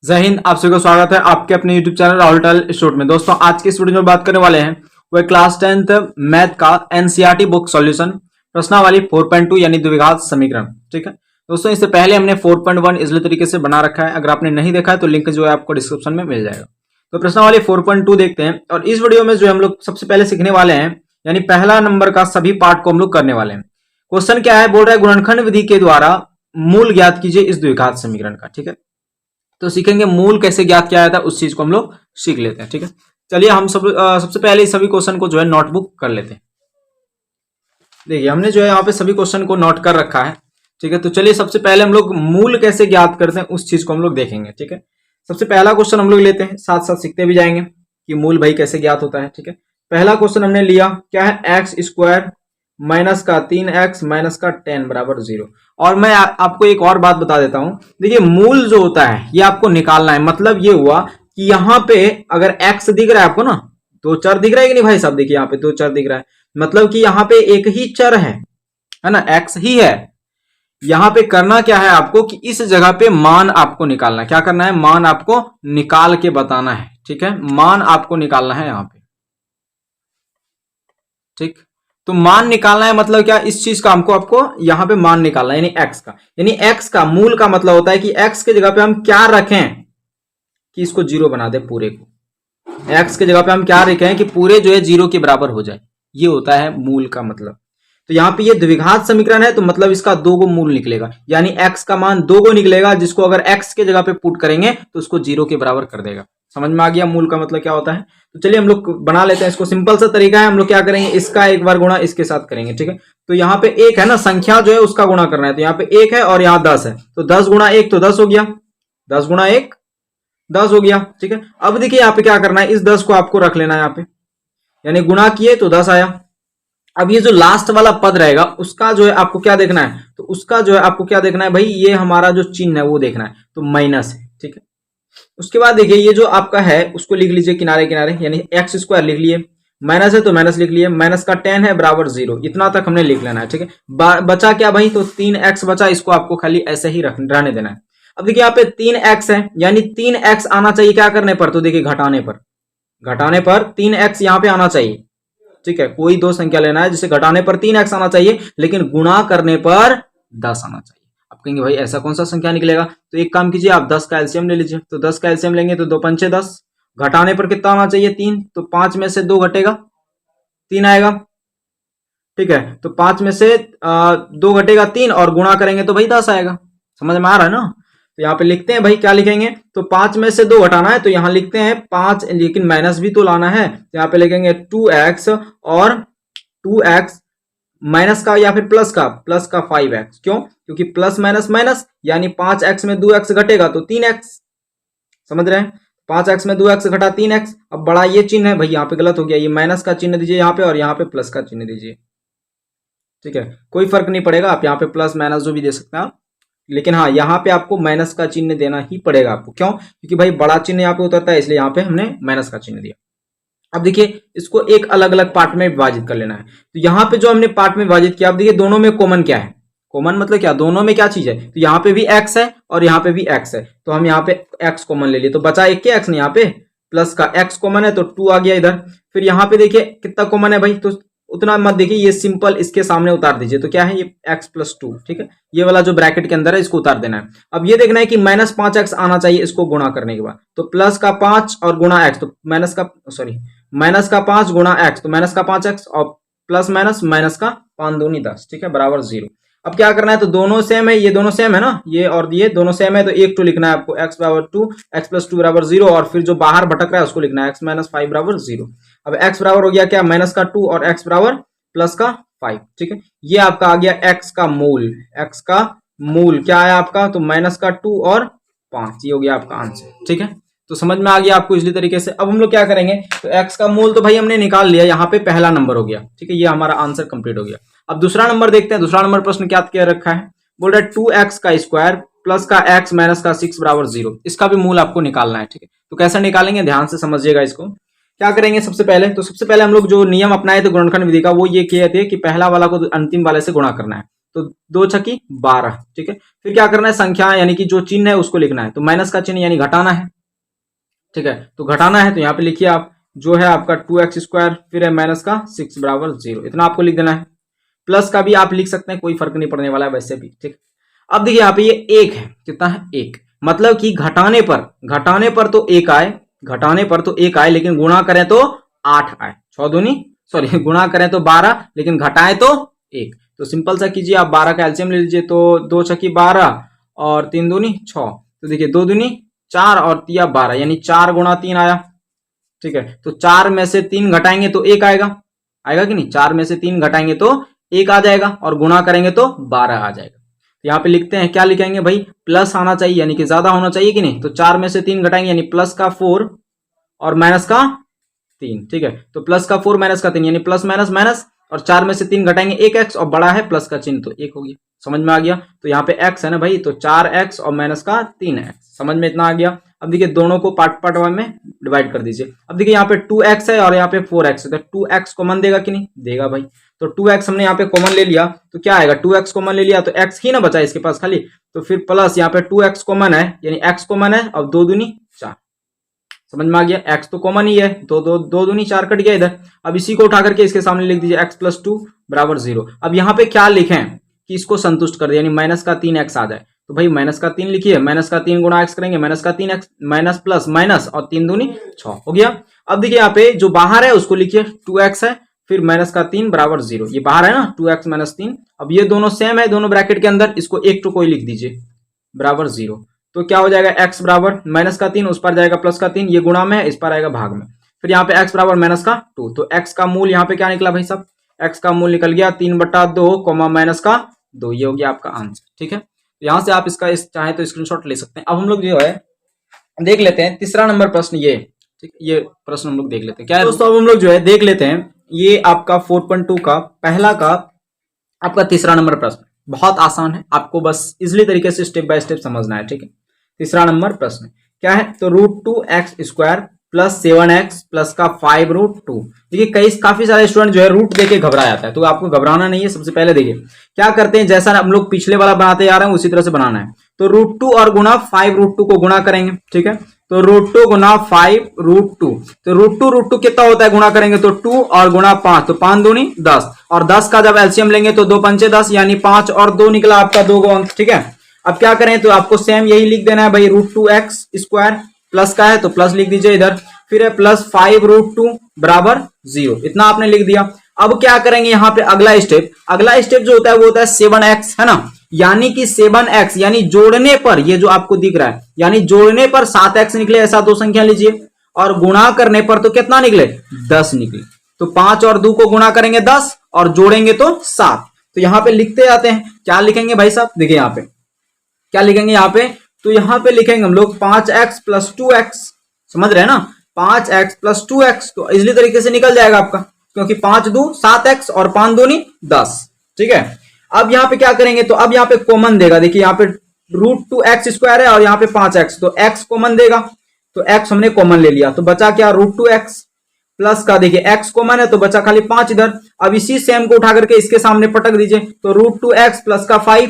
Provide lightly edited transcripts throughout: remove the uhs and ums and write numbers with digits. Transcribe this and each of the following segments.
जय हिंद। आप सभी को स्वागत है आपके अपने YouTube चैनल राहुल टल इंस्टीट्यूट में। दोस्तों आज की इस वीडियो में बात करने वाले हैं वह क्लास 10th मैथ का एनसीईआरटी बुक सॉल्यूशन प्रश्नावली 4.2 यानी द्विघात समीकरण। ठीक है दोस्तों, इससे पहले हमने 4.1 इजली तरीके से बना रखा है। अगर आपने नहीं देखा है तो लिंक जो है आपको डिस्क्रिप्शन में मिल जाएगा। तो प्रश्नावली 4.2 देखते हैं और इस वीडियो में जो हम लोग सबसे पहले सीखने वाले हैं यानी पहला नंबर का सभी पार्ट को हम लोग करने वाले हैं। क्वेश्चन क्या है, बोल रहा है गुणनखंड विधि के द्वारा मूल ज्ञात कीजिए इस द्विघात समीकरण का। ठीक है, तो सीखेंगे मूल कैसे ज्ञात किया जाता है, उस चीज को हम लोग सीख लेते हैं। ठीक है, चलिए हम सबसे पहले सभी क्वेश्चन को जो है नोटबुक कर लेते हैं। देखिए हमने जो है यहाँ पे सभी क्वेश्चन को नोट कर रखा है। ठीक है, तो चलिए सबसे पहले हम लोग मूल कैसे ज्ञात करते हैं उस चीज को हम लोग देखेंगे। ठीक है, सबसे पहला क्वेश्चन हम लोग लेते हैं, साथ साथ सीखते भी जाएंगे कि मूल भाई कैसे ज्ञात होता है। ठीक है, पहला क्वेश्चन हमने लिया क्या है, एक्स स्क्वायर माइनस का 3x माइनस का 10 बराबर 0। और मैं आपको एक और बात बता देता हूं, देखिए मूल जो होता है ये आपको निकालना है। मतलब ये हुआ कि यहाँ पे अगर x दिख रहा है आपको ना, दो चर दिख रहा है कि नहीं भाई साहब, देखिए यहाँ पे दो चर दिख रहा है, मतलब कि यहाँ पे एक ही चर है ना, x ही है। यहाँ पे करना क्या है आपको कि इस जगह पे मान आपको निकालना है। क्या करना है, मान आपको निकाल के बताना है। ठीक है, मान आपको निकालना है यहाँ पे। ठीक, तो मान निकालना है मतलब क्या, इस चीज का हमको आपको यहाँ पे मान निकालना है यानी x का, यानी x का मूल का मतलब होता है कि x के जगह पे हम क्या रखें कि इसको जीरो बना दे पूरे को। x के जगह पे हम क्या रखें कि पूरे जो है जीरो के बराबर हो जाए, ये होता है मूल का मतलब। तो यहाँ पे ये द्विघात समीकरण है तो मतलब इसका दो गो मूल निकलेगा, यानी x का मान दो गो निकलेगा, जिसको अगर x के जगह पे पुट करेंगे तो उसको जीरो के बराबर कर देगा। समझ में आ गया मूल का मतलब क्या होता है। तो चलिए हम लोग बना लेते हैं इसको। सिंपल सा तरीका है, हम लोग क्या करेंगे, इसका एक बार गुणा इसके साथ करेंगे। ठीक है, तो यहाँ पे एक है ना, संख्या जो है उसका गुणा करना है, तो यहाँ पे एक है और यहाँ 10 है, तो 10 गुणा एक तो 10 हो गया, 10 गुणा एक 10 हो गया। ठीक है, अब देखिए यहाँ पे क्या करना है, इस 10 को आपको रख लेना है यहाँ पे, यानी गुणा किए तो 10 आया। अब ये जो लास्ट वाला पद रहेगा उसका जो है आपको क्या देखना है, तो उसका जो है आपको क्या देखना है भाई, ये हमारा जो चिन्ह है वो देखना है, तो माइनस है। ठीक है, उसके बाद देखिए ये जो आपका है उसको लिख लीजिए किनारे किनारे, यानी एक्स स्क्वायर लिख लिए, माइनस है तो माइनस लिख लिए, माइनस का 10 है बराबर 0, इतना तक हमने लिख लेना है। ठीक है, बचा क्या भाई, तो 3x बचा, इसको आपको खाली ऐसे ही रहने देना है। अब देखिए यहाँ पे 3x है, यानी 3x आना चाहिए क्या करने पर, तो देखिए घटाने पर 3x यहाँ पे आना चाहिए। ठीक है, कोई दो संख्या लेना है जिसे घटाने पर 3x आना चाहिए, लेकिन गुणा करने पर 10 आना चाहिए। आप कहेंगे भाई ऐसा कौन सा संख्या निकलेगा, तो एक काम कीजिए आप 10 का एलसीएम ले लीजिए, तो 10 का एलसीएम लेंगे तो 2 पंचे 10, घटाने पर कितना आना चाहिए 3, तो 5 में से 2 घटेगा 3 आएगा। ठीक है, तो 5 में से 2 घटेगा 3 और गुणा करेंगे तो भाई 10 आएगा। समझ में आ रहा है ना। तो यहाँ पे लिखते हैं भाई, क्या लिखेंगे, तो 5 में से 2 घटाना है, तो यहाँ लिखते हैं 5, लेकिन माइनस भी तो लाना है, तो यहाँ पे लिखेंगे 2x और 2x माइनस का या फिर प्लस का 5x। क्यों, क्योंकि प्लस माइनस माइनस, यानी 5x में 2x घटेगा तो 3x। समझ रहे हैं, 5x में 2x घटा 3x। अब बड़ा ये चिन्ह है भाई, यहाँ पे गलत हो गया, ये माइनस का चिन्ह दीजिए यहाँ पे और यहाँ पे प्लस का चिन्ह दीजिए। ठीक है, कोई फर्क नहीं पड़ेगा, आप यहाँ पे प्लस माइनस जो भी दे सकते हैं आप, लेकिन हाँ यहाँ पे आपको माइनस का चिन्ह देना ही पड़ेगा आपको। क्यों, क्योंकि भाई बड़ा चिन्ह यहाँ पे उतरता है, इसलिए यहाँ पे हमने माइनस का चिन्ह दिया। अब देखिए इसको एक अलग अलग पार्ट में विभाजित कर लेना है, तो यहाँ पे जो हमने पार्ट में विभाजित किया, अब देखिए दोनों में कॉमन क्या है, कॉमन मतलब क्या, दोनों में क्या चीज है, तो यहाँ पे भी x है और यहाँ पे भी x है, तो हम यहाँ पे x कॉमन ले लिए, तो बचा एक के x नहीं, यहाँ पे प्लस का x कॉमन है तो 2 आ गया इधर। फिर यहाँ पे देखिए कितना कॉमन है भाई, तो उतना मत देखिए, ये सिंपल इसके सामने उतार दीजिए, तो क्या है ये x प्लस 2। ठीक है, ये वाला जो ब्रैकेट के अंदर है इसको उतार देना है। अब ये देखना है कि माइनस 5x आना चाहिए इसको गुणा करने के बाद, तो प्लस का 5 और गुणा x, तो माइनस का 5 गुणा x, तो माइनस का 5x और प्लस माइनस का 5 दूनी 10। ठीक है, बराबर 0। अब क्या करना है, तो दोनों सेम है, ये दोनों सेम है ना, ये और ये दोनों सेम है, तो एक टू लिखना है आपको, x बराबर 2, x प्लस 2 बराबर 0, और फिर जो बाहर भटक रहा है उसको लिखना है x माइनस 5 बराबर 0। अब x बराबर हो गया क्या, माइनस का 2 और x बराबर प्लस का 5। ठीक है, ये आपका आ गया x का मूल क्या है आपका, तो माइनस का 2 और 5, ये हो गया आपका आंसर। ठीक है, तो समझ में आ गया आपको इसी तरीके से। अब हम लोग क्या करेंगे, तो x का मूल तो भाई हमने निकाल लिया, यहाँ पे पहला नंबर हो गया। ठीक है, ये हमारा आंसर कंप्लीट हो गया। अब दूसरा नंबर देखते हैं, दूसरा नंबर प्रश्न क्या किया रखा है, बोल रहा है 2x का स्क्वायर प्लस का x माइनस का 6 बराबर 0, इसका भी मूल आपको निकालना है। ठीक है, तो कैसे निकालेंगे, ध्यान से समझिएगा इसको। क्या करेंगे, सबसे पहले हम लोग जो नियम अपनाए थे गुणनखंड विधि का, वो ये किए थे कि पहला वाला को अंतिम वाले से गुणा करना है। तो 2 छकी 12, ठीक है। फिर क्या करना है, संख्या यानी कि जो चिन्ह है उसको लिखना है, तो माइनस का चिन्ह यानी घटाना है, ठीक है। तो घटाना है तो यहाँ पे लिखिए आप, जो है आपका 2x², फिर है माइनस का 6 बराबर 0, इतना आपको लिख देना है। प्लस का भी आप लिख सकते हैं, कोई फर्क नहीं पड़ने वाला है वैसे भी, ठीक। अब देखिए यहाँ पे ये 1 है, कितना है 1, मतलब कि घटाने पर तो 1 आए, घटाने पर तो 1 आए, लेकिन गुणा करें तो 8 आए, 6 दूनी सॉरी गुणा करें तो 12, लेकिन घटाएं तो 1। तो सिंपल सा कीजिए आप, 12 का एलसीएम ले लीजिए, तो 2 छकी 12 और 3 दूनी 6, तो देखिए 2 दूनी 4 और 3 12, यानी 4 गुणा 3 आया, ठीक है। तो 4 में से 3 घटाएंगे तो 1 आएगा, आएगा कि नहीं, 4 में से 3 घटाएंगे तो 1 आ जाएगा, और गुणा करेंगे तो 12 आ जाएगा। तो यहाँ पे लिखते हैं, क्या लिखेंगे भाई, प्लस आना चाहिए, यानी कि ज्यादा होना चाहिए कि नहीं, तो 4 में से 3 घटाएंगे यानी प्लस का 4 और माइनस का 3, ठीक है। तो प्लस का 4 माइनस का 3 यानी प्लस माइनस माइनस, और 4 में से 3 घटाएंगे 1x, और बड़ा है प्लस का चिन्ह तो 1 हो गया, समझ में आ गया। तो यहाँ पे x है ना भाई, तो 4x और माइनस का 3x, समझ में इतना आ गया। अब देखिए दोनों को पार्ट में डिवाइड कर दीजिए। अब देखिए यहाँ पे 2x है और यहाँ पे 4x है, तो 2x कॉमन देगा कि नहीं, देगा भाई। तो 2x हमने यहाँ पे कॉमन ले लिया, तो क्या आएगा, 2x कॉमन ले लिया तो x ही ना बचा इसके पास खाली, तो फिर प्लस यहाँ पे 2x कॉमन है, यानी x कॉमन है, अब 2 दूनी 4, समझ में आ गया। x तो कॉमन ही है, तो 2 दूनी 4 कट गया इधर। अब इसी को उठा करके इसके सामने लिख दीजिए, x + 2 बराबर 0। अब यहाँ पे क्या लिखें कि इसको संतुष्ट कर दे, यानी माइनस का 3x आ जाए, तो भाई माइनस का 3 लिखिए, माइनस का 3 गुणा x करेंगे, माइनस का 3x, माइनस प्लस माइनस, और 3 दूनी 6 हो गया। अब देखिए यहाँ पे जो बाहर है उसको लिखिए, 2x है, फिर माइनस का 3 बराबर 0, ये बाहर है ना 2x - 3। अब ये दोनों सेम है, दोनों ब्रैकेट के अंदर, इसको एक तो कोई लिख दीजिए बराबर 0, तो क्या हो जाएगा, x बराबर माइनस का 3, उस पर जाएगा प्लस का 3, ये गुणा में है, इस पर आएगा भाग में, फिर यहाँ पे x बराबर माइनस का 2, तो x का मूल यहाँ पे क्या निकला भाई साहब, x का मूल निकल गया 3/2 माइनस का 2, ये हो गया आपका आंसर, ठीक है। तो यहाँ से आप इसका चाहे तो स्क्रीनशॉट ले सकते हैं। अब हम लोग जो है देख लेते हैं तीसरा नंबर प्रश्न, ये ठीक, ये प्रश्न हम लोग देख लेते हैं क्या है दोस्तों। अब हम लोग जो है देख लेते हैं, ये आपका 4.2 का पहला का आपका तीसरा नंबर प्रश्न, बहुत आसान है, आपको बस इजली तरीके से स्टेप बाय स्टेप समझना है, ठीक है। तीसरा नंबर प्रश्न क्या है, तो √2x² + 7x + का 5√2। देखिए काफी सारे स्टूडेंट जो है रूट देके घबरा जाता है, तो आपको घबराना नहीं है। सबसे पहले देखिए क्या करते हैं, जैसा हम लोग पिछले वाला बनाते आ रहे हैं उसी तरह से बनाना है। तो √2 और गुणा 5√2 को गुणा करेंगे, ठीक है। तो √2 गुणा 5√2, तो √2 कितना होता है, गुणा करेंगे तो 2 और गुणा 5, तो 5 दूनी 10, और 10 का जब एलसीएम लेंगे तो 2 पंचे 10, यानी 5 और 2 निकला आपका 2 अंक, ठीक है। अब क्या करें, तो आपको सेम यही लिख देना है भाई, √2x² प्लस का है तो प्लस लिख दीजिए इधर, फिर है प्लस 5√2 बराबर 0, इतना आपने लिख दिया। अब क्या करेंगे यहाँ पे अगला स्टेप जो होता है वो होता है 7x, है ना, यानी कि 7x यानी जोड़ने पर, ये जो आपको दिख रहा है यानी जोड़ने पर 7x निकले, ऐसा दो संख्या लीजिए, और गुणा करने पर तो कितना निकले, 10 निकले। तो 5 और 2 को गुणा करेंगे 10 और जोड़ेंगे तो 7। तो यहाँ पे लिखते जाते हैं, क्या लिखेंगे भाई साहब, देखिए यहाँ पे क्या लिखेंगे, यहाँ पे तो यहाँ पे लिखेंगे हम लोग 5x + 2x, समझ रहे हैं ना, 5x + 2x, तो इजली तरीके से निकल जाएगा आपका, क्योंकि 5 2 7x और 5 दूनी 10, ठीक है। अब यहाँ पे क्या करेंगे, तो अब यहाँ पे कॉमन देगा, देखिए यहाँ पे √2x² है और यहाँ पे 5x, तो x कॉमन देगा, तो x हमने कॉमन ले लिया, तो बचा क्या, √2x प्लस का, देखिए x कॉमन है तो बचा खाली 5 इधर। अब इसी सेम को उठा करके इसके सामने पटक दीजिए, तो √2x प्लस का 5,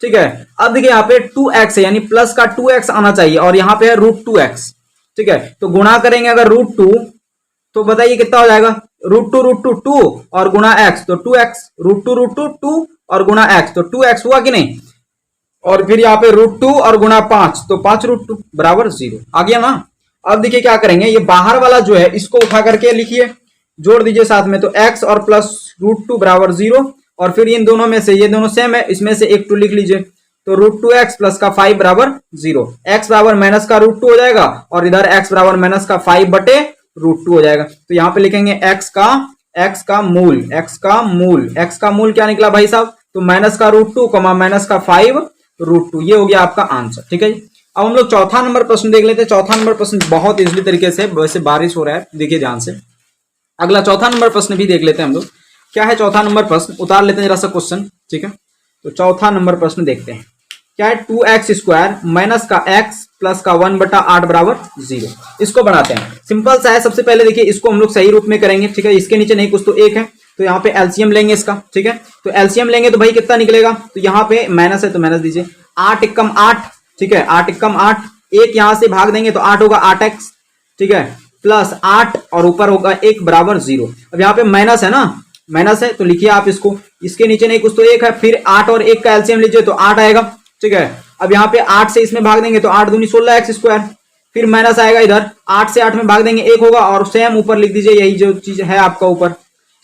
ठीक है। अब देखिए यहाँ पे 2x है, यानी प्लस का 2x आना चाहिए, और यहाँ पे है √2x, ठीक है। तो गुणा करेंगे अगर √2, तो बताइए कितना हो जाएगा, √2 2 और गुणा x तो 2x, √2 2 और गुणा x तो 2x हुआ कि नहीं, और फिर यहाँ पे √2 और गुणा 5 तो 5√2 बराबर 0 आ गया ना। अब देखिए क्या करेंगे, ये बाहर वाला जो है इसको उठा करके लिखिए, जोड़ दीजिए साथ में, तो x और प्लस √2 बराबर 0, और फिर इन दोनों में से ये दोनों सेम है, इसमें से एक 2 लिख लीजिए, तो √2x प्लस का 5 बराबर 0, x बराबर माइनस का √2 हो जाएगा, और इधर x बराबर माइनस का 5/√2 हो जाएगा। तो यहाँ पे लिखेंगे x का मूल क्या निकला भाई साहब, तो माइनस का √2 माइनस का 5√2, ये हो गया आपका आंसर, ठीक है जी। अब हम लोग चौथा नंबर प्रश्न देख लेते हैं। चौथा नंबर प्रश्न बहुत इजली तरीके से, वैसे बारिश हो रहा है, देखिए ध्यान से, अगला चौथा नंबर प्रश्न भी देख लेते हैं हम लोग। क्या है चौथा नंबर प्रश्न, उतार लेते हैं जरा सा क्वेश्चन, ठीक है। तो चौथा नंबर प्रश्न देखते हैं क्या है 2x² माइनस का x प्लस का 1/8 बराबर 0। इसको बनाते हैं, सिंपल सा है। सबसे पहले देखिए इसको हम लोग सही रूप में करेंगे, ठीक है। इसके नीचे नहीं कुछ तो एक है, तो यहाँ पे एलसीएम लेंगे इसका, ठीक है। तो एलसीएम लेंगे तो भाई कितना निकलेगा, तो यहाँ पे माइनस है तो माइनस दीजिए, 8 एकम 8, ठीक है, 8 एकम 8, एक यहां से भाग देंगे तो 8 होगा 8x, ठीक है, प्लस 8 और ऊपर होगा 1 बराबर 0। अब यहाँ पे माइनस है ना, माइनस है तो लिखिए आप इसको, इसके नीचे नहीं कुछ तो एक है, फिर 8 और 1 का एलसीएम लीजिए तो 8 आएगा, ठीक है। अब यहाँ पे 8 से इसमें भाग देंगे तो 8 दूनी 16x², फिर माइनस आएगा इधर, 8 से 8 में भाग देंगे 1 होगा, और सेम ऊपर लिख दीजिए यही जो चीज है आपका ऊपर,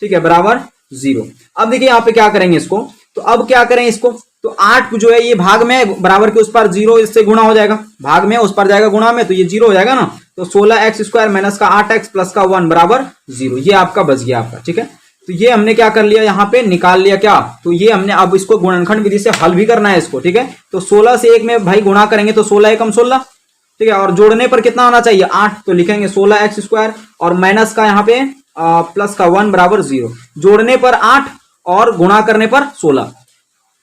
ठीक है, बराबर 0। अब देखिए यहाँ पे क्या करेंगे इसको, तो अब क्या करें इसको, तो 8 जो है ये भाग में बराबर के उस पर 0 इससे गुणा हो जाएगा, भाग में उस पर जाएगा गुणा में, तो ये 0 हो जाएगा ना, तो 16x² माइनस का 8x प्लस का 1 बराबर 0, ये आपका बच गया आपका, ठीक है। तो ये हमने क्या कर लिया, यहाँ पे निकाल लिया क्या, तो ये हमने अब इसको गुणनखंड विधि से हल भी करना है इसको, ठीक है। तो 16 से 1 में भाई गुणा करेंगे तो 16 एकम 16, ठीक है, और जोड़ने पर कितना आना चाहिए 8, तो लिखेंगे 16x² और माइनस का यहाँ पे प्लस का 1 बराबर 0, जोड़ने पर 8 और गुणा करने पर 16,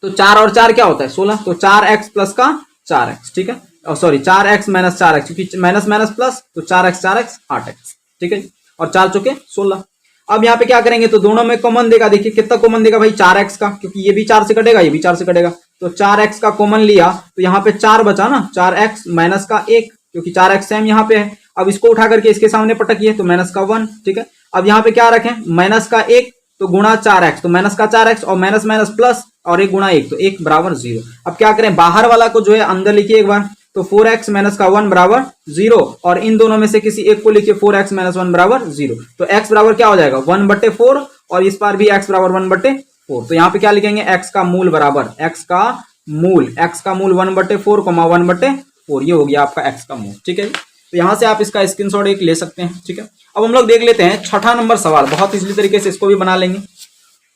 तो 4 और 4 क्या होता है 16, तो 4x प्लस का 4x, ठीक है, सॉरी 4x माइनस 4x, क्योंकि माइनस माइनस प्लस, तो 4x 8x, ठीक है, और 4 चौके 16। अब यहाँ पे क्या करेंगे, तो दोनों में कॉमन देगा, देखिए कितना कॉमन देगा भाई 4x का, क्योंकि ये भी 4 से कटेगा ये भी 4 से कटेगा, तो 4x का कॉमन लिया तो यहाँ पे 4 बचा ना, 4x माइनस का 1, क्योंकि 4x सेम यहाँ पे है। अब इसको उठा करके इसके सामने पटकिए तो माइनस का 1, ठीक है। अब यहाँ पे क्या रखें, माइनस का 1 तो गुणा 4x, तो माइनस का 4x और माइनस माइनस प्लस और 1 गुणा 1, तो 1 बराबर 0। अब क्या करें, बाहर वाला को जो है अंदर लिखिए एक बार, तो 4x माइनस का 1 बराबर 0, और इन दोनों में से किसी एक को लिखिए 4x माइनस 1 बराबर 0, तो x बराबर क्या हो जाएगा 1/4, और इस बार भी x बराबर 1/4, तो यहाँ पे क्या लिखेंगे, x का मूल बराबर, x का मूल 1/4, 1/4, ये हो गया आपका x का मूल, ठीक है। तो यहाँ से आप इसका स्क्रीनशॉट एक ले सकते हैं, ठीक है। अब हम लोग देख लेते हैं छठा नंबर सवाल, बहुत इसी तरीके से इसको भी बना लेंगे।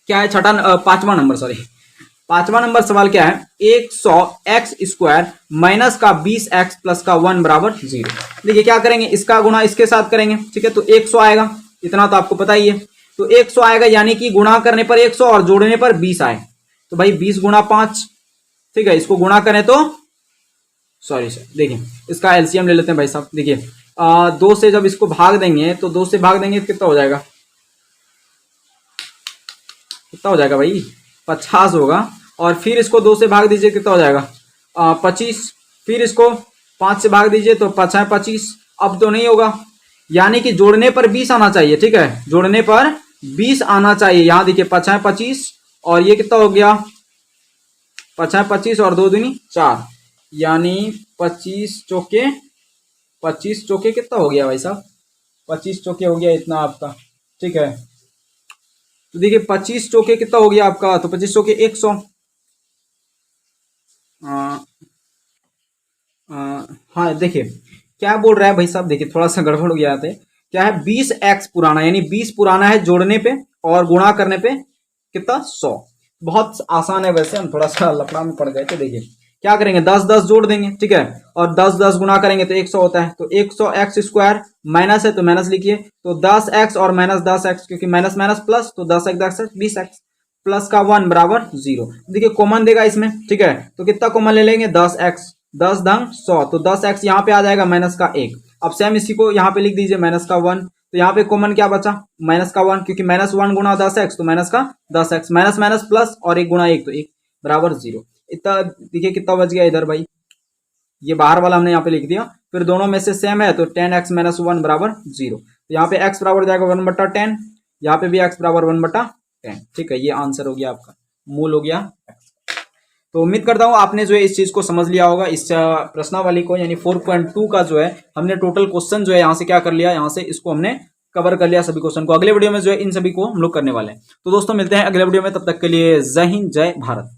क्या है पांचवा नंबर सवाल क्या है, 100x² माइनस का 20x प्लस का 1 बराबर 0। देखिए क्या करेंगे, इसका गुणा इसके साथ करेंगे, ठीक है, तो 100 आएगा, इतना तो आपको पता ही है, तो 100 आएगा, यानी कि गुणा करने पर 100 और जोड़ने पर 20 आए, तो भाई 20 गुणा 5, ठीक है, इसको गुणा करें तो सॉरी सर, देखिए इसका एलसीएम ले लेते हैं भाई साहब। देखिए 2 से जब इसको भाग देंगे तो 2 से भाग देंगे तो कितना हो जाएगा, कितना हो जाएगा भाई 50 होगा, और फिर इसको 2 से भाग दीजिए कितना हो जाएगा 25, फिर इसको 5 से भाग दीजिए तो 5 है 25, अब तो नहीं होगा, यानी कि जोड़ने पर 20 आना चाहिए, ठीक है, जोड़ने पर 20 आना चाहिए। यहाँ देखिए 5 है 25 और ये कितना हो गया 5 है 25 और 2 दूनी 4, यानी 25 चौके कितना हो गया भाई साहब, 25 चौके हो गया इतना आपका, ठीक है। तो देखिए 25 चौके कितना हो गया आपका, तो 25 चौके 100, हाँ देखिए क्या बोल रहा है भाई साहब, देखिए थोड़ा सा गड़बड़ हो गया है, क्या है 20x पुराना, यानी 20 पुराना है जोड़ने पे और गुणा करने पे कितना 100। बहुत आसान है, वैसे हम थोड़ा सा लफड़ा में पड़ गए थे। देखिए क्या करेंगे 10 जोड़ देंगे, ठीक है, और 10 गुणा करेंगे तो 100 होता है, तो 100x² माइनस है तो माइनस लिखिए, तो 10x और माइनस 10x, क्योंकि माइनस माइनस प्लस, तो 10x 20x प्लस का 1 बराबर 0। देखिए कॉमन देगा इसमें, ठीक है, तो कितना कॉमन ले लेंगे 10x, 10 धन 100, तो 10x यहाँ पे आ जाएगा माइनस का 1। अब सेम इसी को यहाँ पे लिख दीजिए माइनस का 1, तो यहाँ पे कॉमन क्या बचा माइनस का 1, क्योंकि माइनस 1 गुणा 10x, तो माइनस का 10x, माइनस माइनस प्लस और 1 गुणा 1, तो 1 बराबर 0। इतना देखिए कितना बच गया इधर भाई, ये बाहर वाला हमने यहाँ पे लिख दिया, फिर दोनों में से सेम है तो 10x माइनस 1 बराबर 0, तो यहाँ पे x बराबर जाएगा 1/10, यहाँ पे भी x बराबर 1/10, ठीक है, ये आंसर हो गया आपका, मूल हो गया x। तो उम्मीद करता हूँ आपने जो है इस चीज को समझ लिया होगा, इस प्रश्नावली को, यानी 4.2 का जो है हमने टोटल क्वेश्चन जो है यहाँ से क्या कर लिया, यहाँ से इसको हमने कवर कर लिया सभी क्वेश्चन को। अगले वीडियो में जो है इन सभी को हम लोग करने वाले हैं। तो दोस्तों मिलते हैं अगले वीडियो में, तब तक के लिए जय हिंद जय भारत।